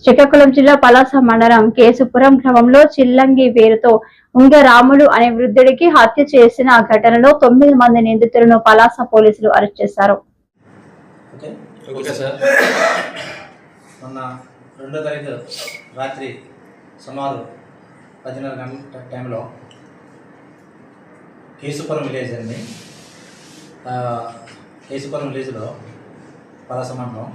శ్రీకాకుళం జిల్లా పలాస మండలం కేశపురం గ్రామంలో చిల్లంగి పేరుతో ఉంగరాములు అనే వృద్ధుడికి హత్య చేసిన ఘటనలో 9 మంది నిందితులను పలాస పోలీసులు అరెస్ట్ చేశారు. మొన్న 2వ తారీఖు రాత్రి సుమారు 10:30 గంటల టైంలో కేశపురం విలేజ్ అండి. కేశపురం విలేజ్లో పలాస మండలం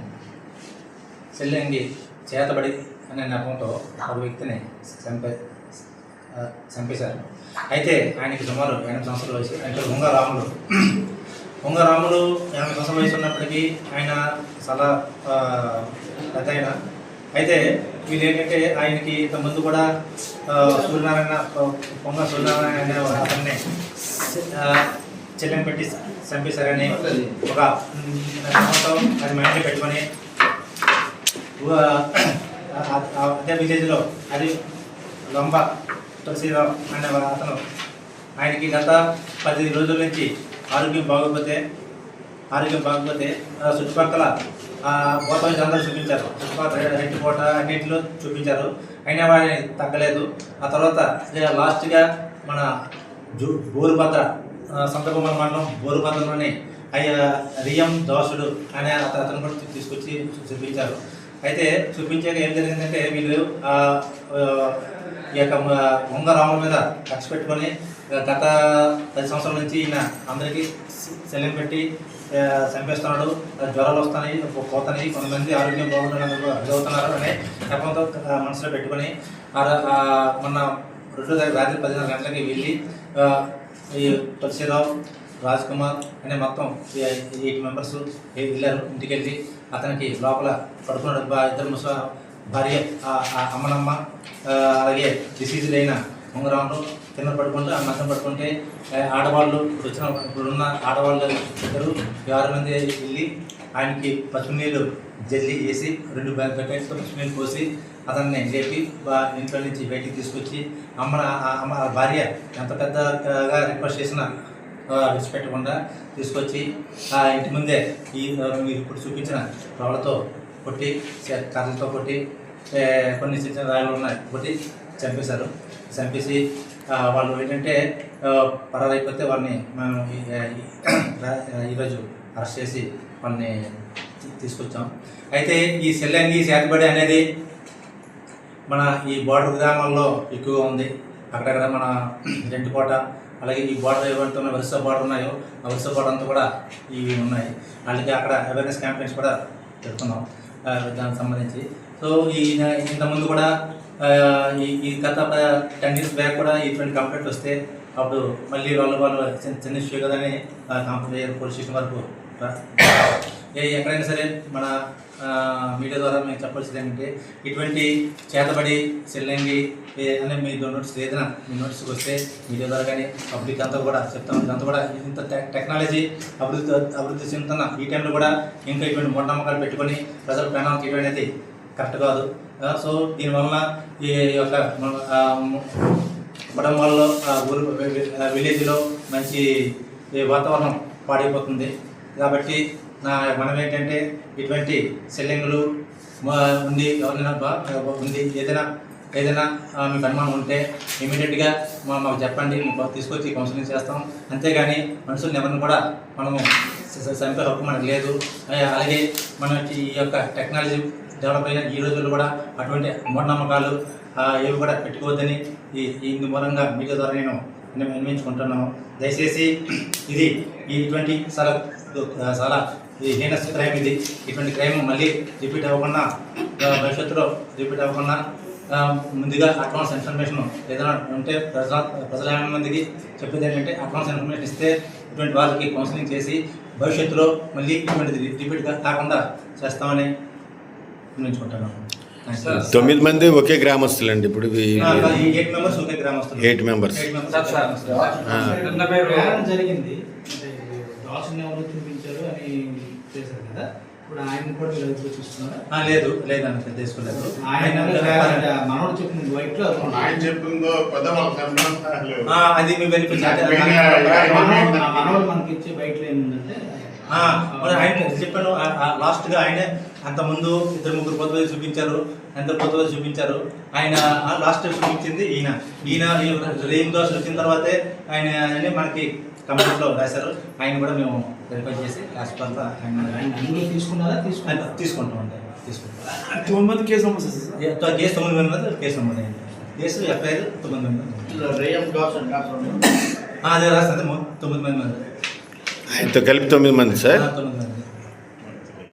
చిల్లంగి చేతబడి అనే నెపంతో ఒక వ్యక్తిని చంపేశారు. అయితే ఆయనకి సుమారు 8 సంవత్సరాల వయసు. అంటే ఉంగరాములు 8 సంవత్సరాల వయసు ఉన్నప్పటికీ ఆయన చాలా పెద్ద ఆయన. అయితే వీళ్ళు ఏంటంటే ఆయనకి ఇంతకుముందు కూడా సూర్యనారాయణ అనే అతన్ని చెల్లెని పెట్టి చంపేశారని ఒక అది మైండ్లో పెట్టుకొని అదే విలేజ్లో అది లంబ తులసిరావు అనే అతను ఆయనకి గత 10 రోజుల నుంచి ఆరోగ్యం బాగోకపోతే చుట్టుపక్కల బోతవాళ్ళు అందరూ చూపించారు. చుట్టుపక్కల రెడ్డికోట అన్నింటిలో చూపించారు. అయినా వాడిని తగ్గలేదు. ఆ తర్వాత లాస్ట్గా మన బోరుభద్ర సంతకుమార్ మండలం బోరుభద్రలోని రియం దోసుడు అనే అతను కూడా తీసుకొచ్చి చూపించారు. అయితే చూపించాక ఏం జరిగిందంటే వీళ్ళు ఈ యొక్క ఉంగరాముల మీద కక్ష పెట్టుకొని గత 10 సంవత్సరాల నుంచి ఈయన అందరికీ సెలెన్ పెట్టి చంపేస్తున్నాడు. జ్వరాలు వస్తున్నాయి, పోతున్నాయి, కొంతమంది ఆరోగ్యం బాగుండడానికి చదువుతున్నారు అనే నెపంతో మనసులో పెట్టుకొని మొన్న 2వ తారీఖు రాత్రి 10:30 గంటలకి వెళ్ళి ఈ తులసిరావు, రాజ్ కుమార్ అనే మొత్తం 8 మెంబర్స్ వెళ్ళారు. ఇంటికి వెళ్ళి అతనికి లోపల పడుకున్నాడు. 2 భార్య అమ్మనమ్మ అలాగే డిసీజ్డ్ అయిన ఉంగరాములు కింద పడుకుంటూ ఆ మధ్య పడుకుంటే ఆడవాళ్ళు ఇప్పుడున్న ఆడవాళ్ళు 6 మంది వెళ్ళి ఆయనకి పసుపు నీళ్ళు జల్లి వేసి 2 బకెట్స్తో పసుపు నీళ్ళు పోసి అతన్ని లేపి ఇంట్లో నుంచి బయటికి తీసుకొచ్చి అమ్మ భార్య ఎంత పెద్దగా రిక్వెస్ట్ చేసినా విడిచిపెట్టకుండా తీసుకొచ్చి ఆ ఇంటి ముందే మీరు ఇప్పుడు చూపించిన రాళ్ళతో కొట్టి, కర్రలతో కొట్టి, కొన్ని చిన్న రాళ్ళు ఉన్నాయి కొట్టి చంపేశారు. చంపేసి వాళ్ళు ఏంటంటే పరారైపోతే వాళ్ళని మనం ఈరోజు అరెస్ట్ చేసి వాళ్ళని తీసుకొచ్చాం. అయితే ఈ చిల్లంగి చేతబడి అనేది మన ఈ బోర్డర్ గ్రామాల్లో ఎక్కువగా ఉంది. అక్కడక్కడ మన రెంటికోట అలాగే ఈ బోర్డర్ ఏవైతే ఉన్న వరుస బోర్డర్ ఉన్నాయో ఆ వరుస బోర్డర్ అంతా కూడా ఇవి ఉన్నాయి. అలాగే అక్కడ అవేర్నెస్ క్యాంపెయిన్స్ కూడా పెడుతున్నాం దానికి సంబంధించి. సో ఇంతకుముందు కూడా ఈ గత 10 years బ్యాక్ కూడా ఇటువంటి కంప్లైంట్ వస్తే అప్పుడు మళ్ళీ వాళ్ళు చిన్న ఇష్యూ కదని కంప్లైంట్ పోలీస్ స్టేషన్ వరకు ఎక్కడైనా సరే మన మీడియా ద్వారా మేము చెప్పాల్సింది ఏంటంటే ఇటువంటి చేతబడి చిల్లంగి అనే మీ నోటీస్ ఏదైనా మీ నోటీస్కి వస్తే మీడియా ద్వారా కానీ పబ్లిక్ అంతా కూడా చెప్తాం. ఇదంతా కూడా ఇంత టెక్నాలజీ అభివృద్ధి చెందుతున్న ఈ టైంలో కూడా ఇంకా ఇటువంటి మూఢనమ్మకాలు పెట్టుకొని ప్రజల ప్రాణాలకు ఇవ్వడం అనేది కరెక్ట్ కాదు. సో దీనివల్ల ఈ యొక్క కుటుంబాల్లో ఊరు విలేజ్లో మంచి వాతావరణం పాడైపోతుంది. కాబట్టి మనం ఏంటంటే ఇటువంటి సెల్లింగ్లు ఉండి ఎవరైనా ఉంది ఏదైనా మీకు అనుమానం ఉంటే ఇమీడియట్గా మాకు చెప్పండి, మీకు తీసుకొచ్చి కౌన్సిలింగ్ చేస్తాం. అంతేగాని మనుషుల్ని ఎవరిని కూడా మనము చంపే హక్కు మనకు లేదు. అలాగే మనకి ఈ యొక్క టెక్నాలజీ డెవలప్ అయిన ఈ రోజుల్లో కూడా అటువంటి మూఢనమ్మకాలు ఏవి కూడా పెట్టుకోవద్దని ఈ మూలంగా మీడియా ద్వారా నేను వినిపించుకుంటున్నాను. దయచేసి ఇది ఇటువంటి చాలా హీనస్ క్రైమ్ ఇది. ఇటువంటి క్రైమ్ మళ్ళీ రిపీట్ అవ్వకుండా భవిష్యత్తులో రిపీట్ అవ్వకుండా ముందుగా అడ్వాన్స్ ఇన్ఫర్మేషన్ ఏదైనా ఉంటే ప్రజల మందికి చెప్పేది ఏంటంటే అడ్వాన్స్ ఇన్ఫర్మేషన్ ఇస్తే ఇటువంటి వాళ్ళకి కౌన్సిలింగ్ చేసి భవిష్యత్తులో మళ్ళీ ఇటువంటిది రిపీట్ కాకుండా చేస్తామని నిర్ణయించుకుంటున్నాను. 9 మంది ఒకే గ్రామస్తులండి. ఇప్పుడు 8 మెంబర్స్ ఒకే గ్రామస్తులు. 8 మెంబర్స్ జరిగింది. దాసుని ఎవరు చూపించారు అని చేశారు కదా. ఇప్పుడు ఆయన కూడా మీరు చూస్తున్నారు? లేదండి తీసుకోలేదు. ఆయన మనోడు చెప్పింది వైట్ లో ఆయన చెప్పిందో అది మీ బెనిఫిట్. మనోడు మనకి ఇచ్చే బయటలో ఏముందంటే ఆయన చెప్పాను లాస్ట్గా ఆయనే అంతకుముందు 2-3 పొద్దులు చూపించారు, ఆయన లాస్ట్ చూపించింది ఈయన రేమ్ దోశలు వచ్చిన తర్వాతే ఆయన అన్నీ మనకి కంప్యూటర్లో రాశారు. ఆయన కూడా మేము వెరిఫై చేసి లాస్ట్ తర్వాత ఆయన తీసుకుంటాం. 9 మంది కేసు నమోదు సార్. కేసు 9 మంది కేసు నమోదు అయింది. కేసు ఎఫ్ఐఆర్ 9 మంది అదే రాస్తుంది 9 మంది. ఆయనతో కలిపి 9 మంది సార్. 9 మంది.